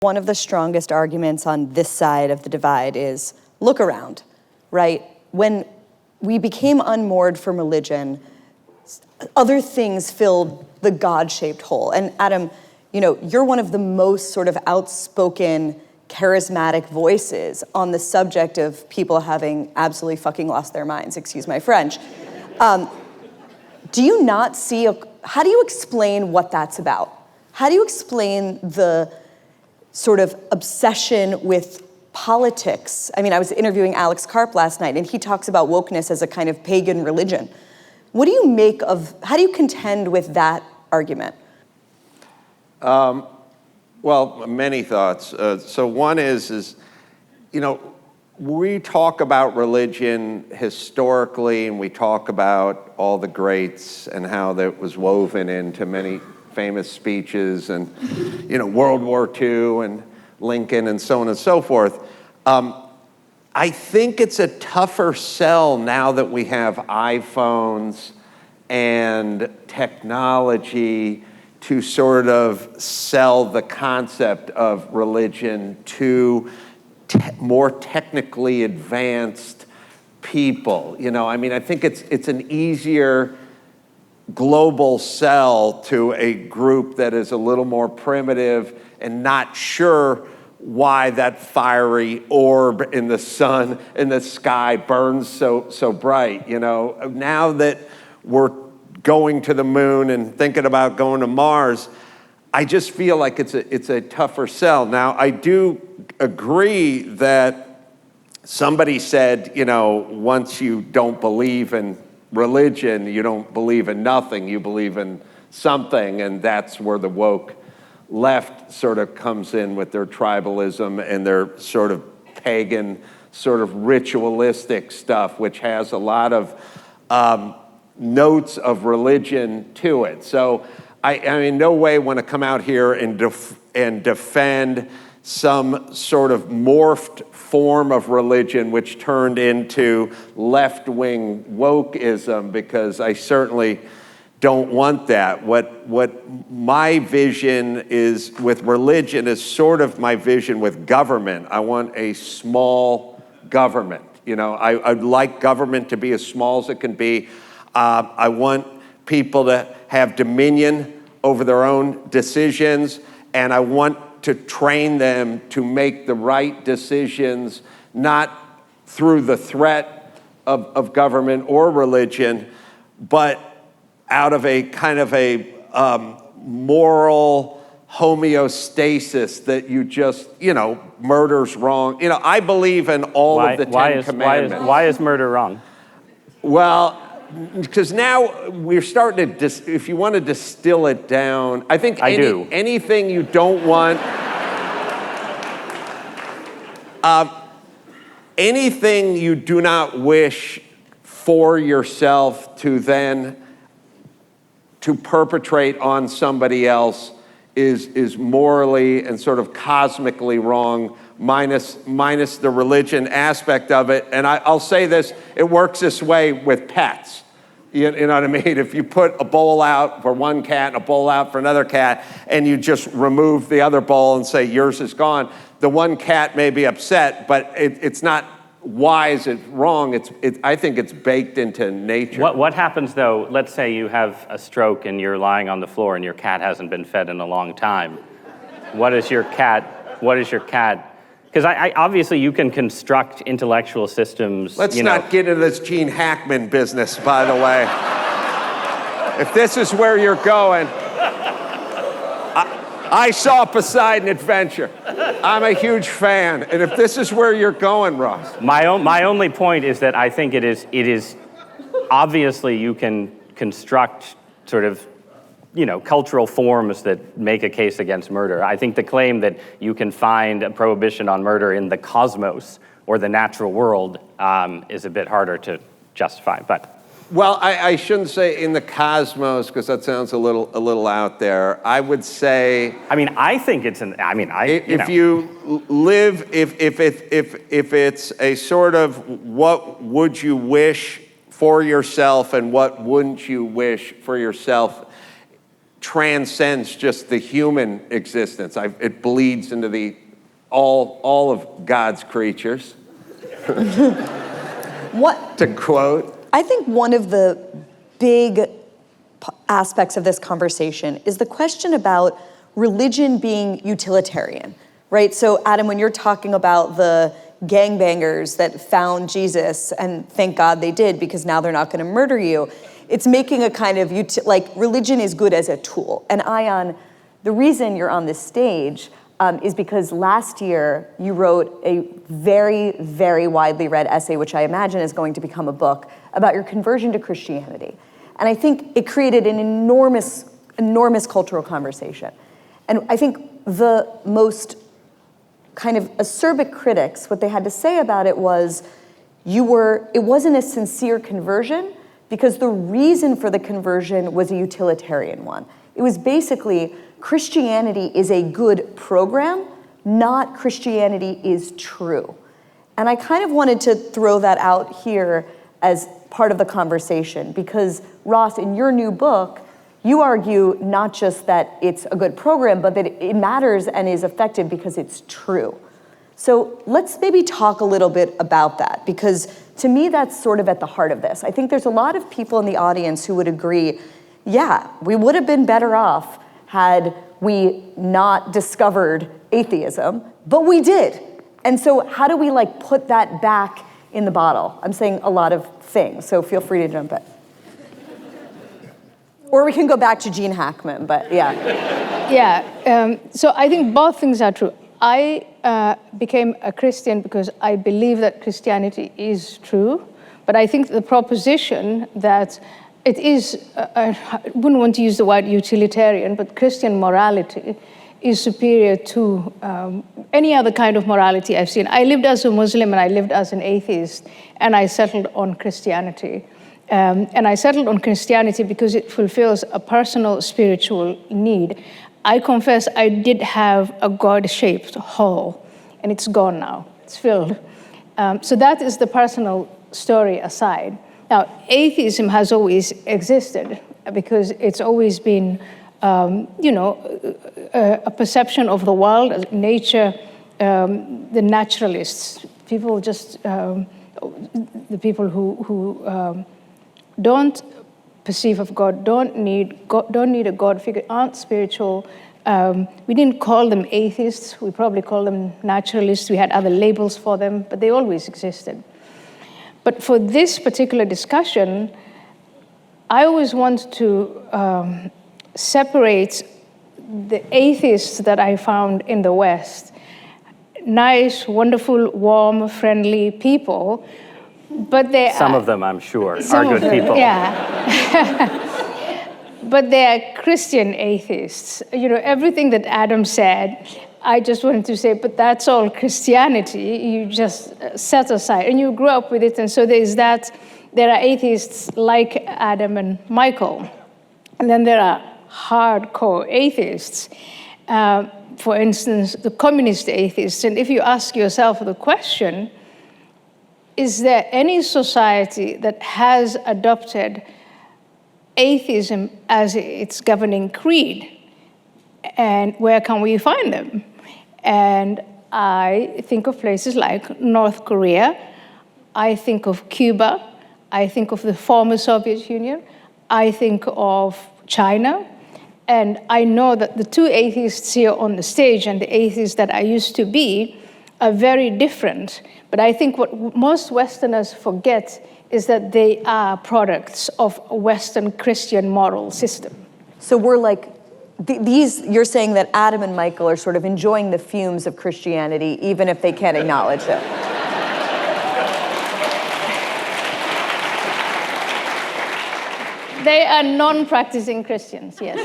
One of the strongest arguments on this side of the divide is look around, right? When we became unmoored from religion, other things filled the God-shaped hole. And Adam, you're one of the most sort of outspoken, charismatic voices on the subject of people having absolutely fucking lost their minds, excuse my French. Do you not see, how do you explain what that's about? How do you explain the sort of obsession with politics? I mean, I was interviewing Alex Karp last night, and he talks about wokeness as a kind of pagan religion. What do you make of, how do you contend with that argument? Well, many thoughts. So one is, we talk about religion historically, and we talk about all the greats and how that was woven into many famous speeches and, World War II and Lincoln and so on and so forth. I think it's a tougher sell now that we have iPhones and technology to sort of sell the concept of religion to more technically advanced people. I think it's an easier global sell to a group that is a little more primitive and not sure why that fiery orb in the sun, in the sky burns so bright. Now that we're going to the moon and thinking about going to Mars, I just feel like it's a tougher sell. Now, I do agree that somebody said, once you don't believe in religion, you don't believe in nothing, you believe in something, and that's where the woke left sort of comes in with their tribalism and their sort of pagan, sort of ritualistic stuff, which has a lot of notes of religion to it. So I in no way want to come out here and defend some sort of morphed form of religion which turned into left-wing wokeism, because I certainly don't want that. What my vision is with religion is sort of my vision with government. I want a small government. I'd like government to be as small as it can be. I want people to have dominion over their own decisions, and I want to train them to make the right decisions, not through the threat of government or religion, but out of a kind of a moral homeostasis that you just, murder's wrong. I believe in all of the Ten Commandments. Why is murder wrong? Well, because now we're starting to, if you want to distill it down, I think anything you don't want, anything you do not wish for yourself to perpetrate on somebody else is morally and sort of cosmically wrong, minus the religion aspect of it. And I'll say this, it works this way with pets. You know what I mean? If you put a bowl out for one cat and a bowl out for another cat, and you just remove the other bowl and say yours is gone, the one cat may be upset, but it's not why is it wrong. I think it's baked into nature. What happens though, let's say you have a stroke and you're lying on the floor and your cat hasn't been fed in a long time. What is your cat, because I obviously you can construct intellectual systems. Let's not get into this Gene Hackman business, by the way. If this is where you're going, I saw Poseidon Adventure. I'm a huge fan, and if this is where you're going, Ross. My only point is that I think it is obviously you can construct sort of cultural forms that make a case against murder. I think the claim that you can find a prohibition on murder in the cosmos or the natural world is a bit harder to justify. But well, I shouldn't say in the cosmos, because that sounds a little out there. I would say. I think it's if you live, if it's a sort of what would you wish for yourself and what wouldn't you wish for yourself. transcends just the human existence. It bleeds into all of God's creatures. What? To quote. I think one of the big aspects of this conversation is the question about religion being utilitarian, right? So Adam, when you're talking about the gangbangers that found Jesus, and thank God they did because now they're not going to murder you, it's making a kind of, religion is good as a tool. And Ayaan, the reason you're on this stage is because last year you wrote a very, very widely read essay, which I imagine is going to become a book, about your conversion to Christianity. And I think it created an enormous, enormous cultural conversation. And I think the most kind of acerbic critics, what they had to say about it was, it wasn't a sincere conversion because the reason for the conversion was a utilitarian one. It was basically, Christianity is a good program, not Christianity is true. And I kind of wanted to throw that out here as part of the conversation because, Ross, in your new book, you argue not just that it's a good program, but that it matters and is effective because it's true. So let's maybe talk a little bit about that, because to me, that's sort of at the heart of this. I think there's a lot of people in the audience who would agree, yeah, we would have been better off had we not discovered atheism, but we did. And so how do we put that back in the bottle? I'm saying a lot of things, so feel free to jump in. Or we can go back to Gene Hackman, but yeah. Yeah, so I think both things are true. I became a Christian because I believe that Christianity is true, but I think the proposition that it is, I wouldn't want to use the word utilitarian, but Christian morality is superior to any other kind of morality I've seen. I lived as a Muslim and I lived as an atheist, and I settled on Christianity. And I settled on Christianity because it fulfills a personal spiritual need. I confess I did have a God-shaped hole, and it's gone now. It's filled. So that is the personal story aside. Now, atheism has always existed because it's always been, a perception of the world, nature, the naturalists, people just, the people who don't perceive of God, don't need a God figure, aren't spiritual. We didn't call them atheists. We probably call them naturalists. We had other labels for them, but they always existed. But for this particular discussion, I always want to separate the atheists that I found in the West, nice, wonderful, warm, friendly people, but they Some of them, I'm sure, are good people. Yeah. But they are Christian atheists. Everything that Adam said, I just wanted to say, but that's all Christianity. You just set aside, and you grew up with it. And so there's that. There are atheists like Adam and Michael. And then there are hardcore atheists. For instance, the communist atheists. And if you ask yourself the question, is there any society that has adopted atheism as its governing creed? And where can we find them? And I think of places like North Korea. I think of Cuba. I think of the former Soviet Union. I think of China. And I know that the two atheists here on the stage and the atheists that I used to be are very different. But I think what most Westerners forget is that they are products of a Western Christian moral system. So we're you're saying that Adam and Michael are sort of enjoying the fumes of Christianity, even if they can't acknowledge it. They are non-practicing Christians, yes.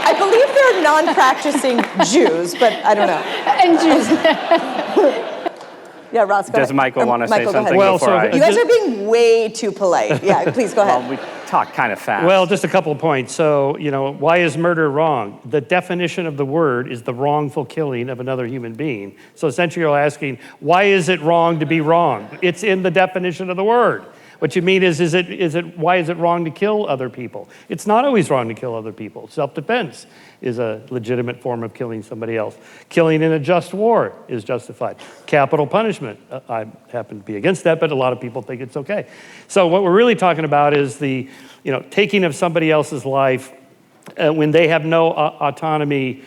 I believe they're non-practicing Jews, but I don't know. And Jews. Yeah, Ross, go Does ahead. Michael want to say Michael, go something ahead. before I... You guys are being way too polite. Yeah, please go ahead. Well, we talk kind of fast. Well, just a couple of points. So, why is murder wrong? The definition of the word is the wrongful killing of another human being. So essentially you're asking, why is it wrong to be wrong? It's in the definition of the word. What you mean is why is it wrong to kill other people? It's not always wrong to kill other people. Self-defense is a legitimate form of killing somebody else. Killing in a just war is justified. Capital punishment, I happen to be against that, but a lot of people think it's okay. So what we're really talking about is the taking of somebody else's life when they have no autonomous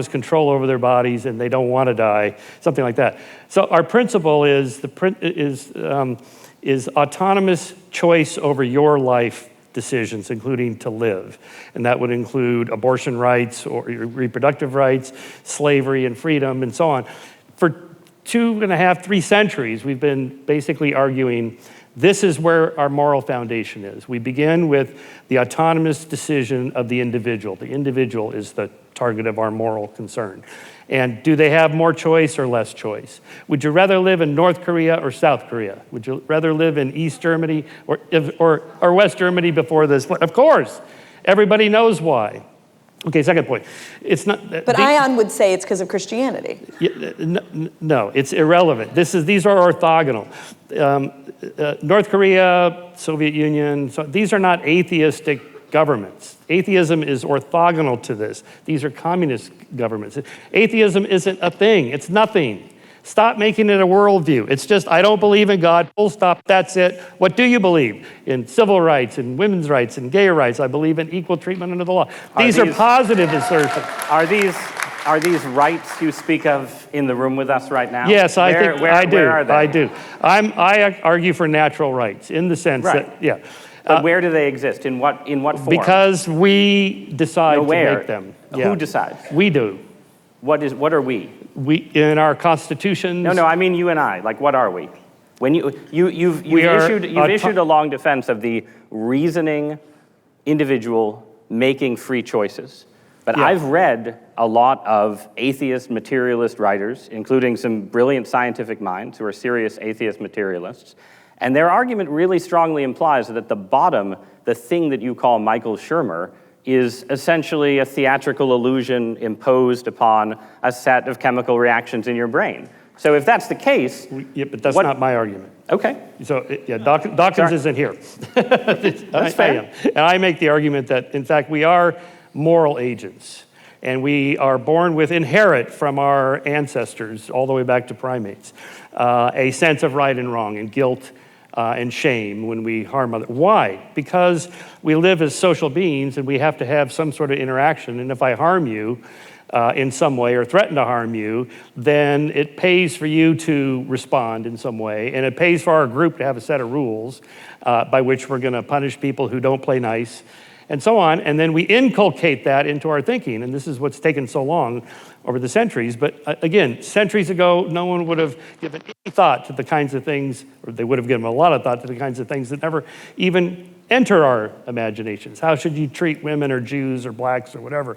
control over their bodies and they don't want to die, something like that. So our principle is autonomous choice over your life decisions, including to live. And that would include abortion rights or reproductive rights, slavery and freedom, and so on. For 2.5, 3 centuries, we've been basically arguing this is where our moral foundation is. We begin with the autonomous decision of the individual. The individual is the target of our moral concern. And do they have more choice or less choice? Would you rather live in North Korea or South Korea? Would you rather live in East Germany or West Germany before this? Of course, everybody knows why. Okay, second point. It's not. But Ayaan would say it's because of Christianity. No, it's irrelevant. These are orthogonal. North Korea, Soviet Union. So these are not atheistic governments. Atheism is orthogonal to this. These are communist governments. Atheism isn't a thing. It's nothing. Stop making it a worldview. It's just, I don't believe in God, full stop, that's it. What do you believe? In civil rights, in women's rights, in gay rights. I believe in equal treatment under the law. These are positive assertions. Are these rights you speak of in the room with us right now? Yes, I think I do. Where are they? I do. I argue for natural rights in the sense that, yeah. But where do they exist? In what form? Because we decide to make them. Who decides? We do. What are we? We in our constitutions. No, I mean you and I. Like, what are we? When you've issued a long defense of the reasoning individual making free choices. But I've read a lot of atheist materialist writers, including some brilliant scientific minds who are serious atheist materialists. And their argument really strongly implies that at the bottom, the thing that you call Michael Shermer is essentially a theatrical illusion imposed upon a set of chemical reactions in your brain. So if that's the case... Yeah, but that's not my argument. Okay. So, Dawkins isn't here. That's fair. And I make the argument that, in fact, we are moral agents. And we are inherit from our ancestors, all the way back to primates, a sense of right and wrong and guilt and shame when we harm others. Why? Because we live as social beings and we have to have some sort of interaction. And if I harm you in some way or threaten to harm you, then it pays for you to respond in some way. And it pays for our group to have a set of rules by which we're going to punish people who don't play nice and so on. And then we inculcate that into our thinking. And this is what's taken so long over the centuries. But again, centuries ago, no one would have given any thought to the kinds of things, or they would have given a lot of thought to the kinds of things that never even enter our imaginations. How should you treat women or Jews or blacks or whatever?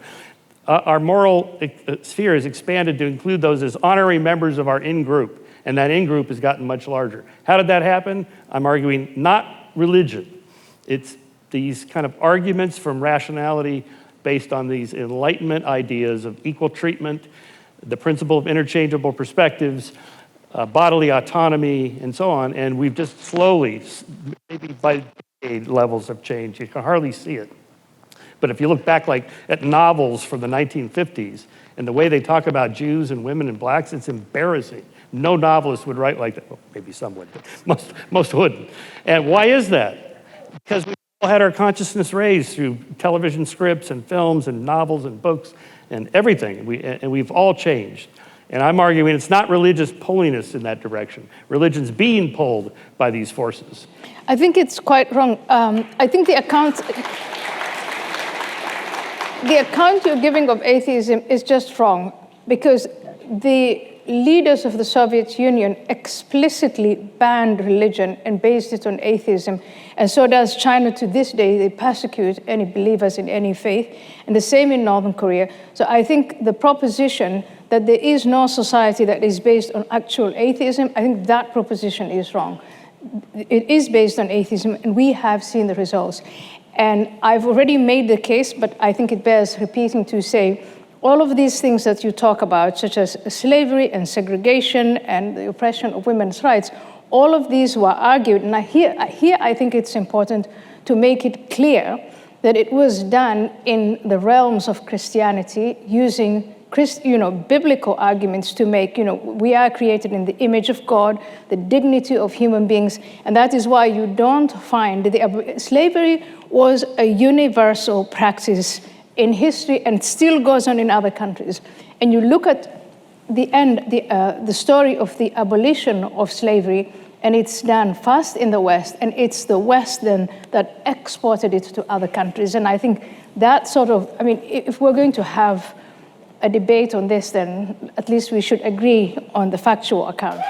Our moral sphere is expanded to include those as honorary members of our in-group. And that in-group has gotten much larger. How did that happen? I'm arguing not religion. It's these kind of arguments from rationality based on these Enlightenment ideas of equal treatment, the principle of interchangeable perspectives, bodily autonomy, and so on. And we've just slowly, maybe by decade levels have changed. You can hardly see it. But if you look back at novels from the 1950s and the way they talk about Jews and women and blacks, it's embarrassing. No novelist would write like that. Well, maybe some would, but most wouldn't. And why is that? Because we all had our consciousness raised through television scripts and films and novels and books and everything. And we've all changed. And I'm arguing it's not religious pulling us in that direction. Religion's being pulled by these forces. I think it's quite wrong. I think the account you're giving of atheism is just wrong, because the leaders of the Soviet Union explicitly banned religion and based it on atheism. And so does China to this day. They persecute any believers in any faith. And the same in Northern Korea. So I think the proposition that there is no society that is based on actual atheism, I think that proposition is wrong. It is based on atheism, and we have seen the results. And I've already made the case, but I think it bears repeating to say, all of these things that you talk about, such as slavery and segregation and the oppression of women's rights, All of these were argued, and here I think it's important to make it clear that it was done in the realms of Christianity using biblical arguments to make, we are created in the image of God, the dignity of human beings, and that is why you don't find slavery was a universal practice in history and still goes on in other countries. And you look at the story of the abolition of slavery, and it's done first in the West, and it's the West then that exported it to other countries. And I think that if we're going to have a debate on this, then at least we should agree on the factual account.